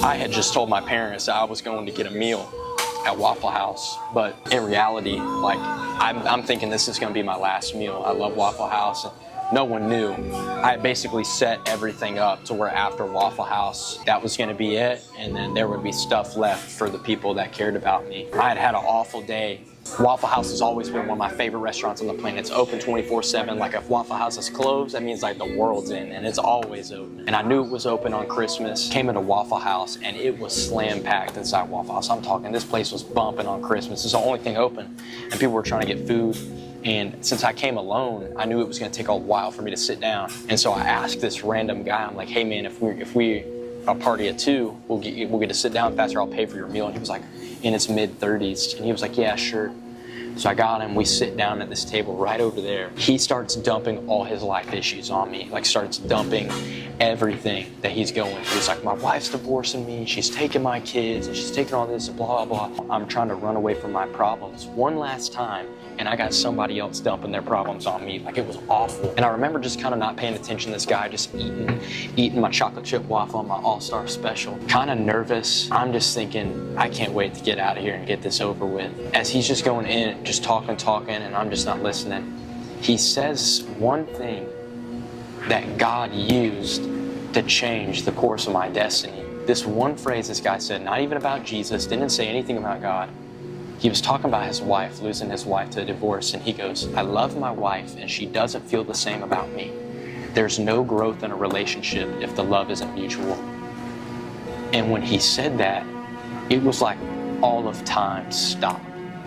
I had just told my parents that I was going to get a meal at Waffle House, but in reality, like, I'm thinking this is going to be my last meal. I love Waffle House. And no one knew. I had basically set everything up to where after Waffle House, that was going to be it, and then there would be stuff left for the people that cared about me. I had had an awful day. Waffle House has always been one of my favorite restaurants on the planet. It's open 24/7. Like, if Waffle House is closed, that means like the world's in, and it's always open. And I knew it was open on Christmas. Came into Waffle House, and it was slam packed inside Waffle House. I'm talking, this place was bumping on Christmas. It's the only thing open, and people were trying to get food. And since I came alone, I knew it was going to take a while for me to sit down. And so I asked this random guy, I'm like, hey man, if we a party at 2, we'll get to sit down faster, I'll pay for your meal. And he was like in his mid-30s, and he was like, yeah, sure. So I got him, we sit down at this table right over there. He starts dumping all his life issues on me, like starts dumping everything that he's going through. He's like, my wife's divorcing me, she's taking my kids, and she's taking all this, blah, blah, blah. I'm trying to run away from my problems one last time, and I got somebody else dumping their problems on me. Like, it was awful. And I remember just kind of not paying attention to this guy, just eating my chocolate chip waffle, my all-star special. Kind of nervous. I'm just thinking, I can't wait to get out of here and get this over with. As he's just going in, just talking, and I'm just not listening, he says one thing that God used to change the course of my destiny. This one phrase this guy said, not even about Jesus, didn't say anything about God. He was talking about his wife, losing his wife to a divorce, and he goes, I love my wife and she doesn't feel the same about me. There's no growth in a relationship if the love isn't mutual. And when he said that, it was like all of time stopped.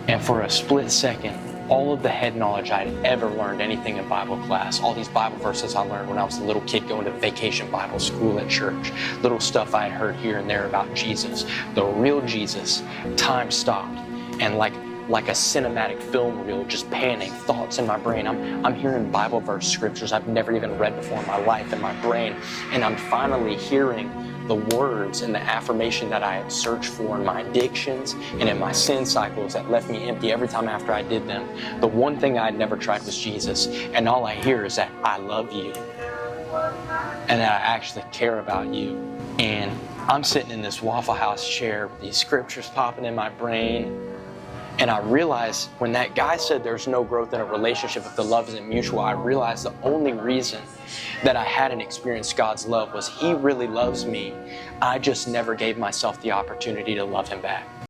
And for a split second, all of the head knowledge I'd ever learned anything in Bible class, all these Bible verses I learned when I was a little kid going to vacation Bible school at church, little stuff I had heard here and there about Jesus, the real Jesus, time stopped. And like a cinematic film reel, just panning thoughts in my brain. I'm hearing Bible verse scriptures I've never even read before in my life in my brain. And I'm finally hearing the words and the affirmation that I had searched for in my addictions and in my sin cycles that left me empty every time after I did them. The one thing I had never tried was Jesus. And all I hear is that I love you and that I actually care about you. And I'm sitting in this Waffle House chair with these scriptures popping in my brain. And I realized when that guy said there's no growth in a relationship if the love isn't mutual, I realized the only reason that I hadn't experienced God's love was He really loves me. I just never gave myself the opportunity to love Him back.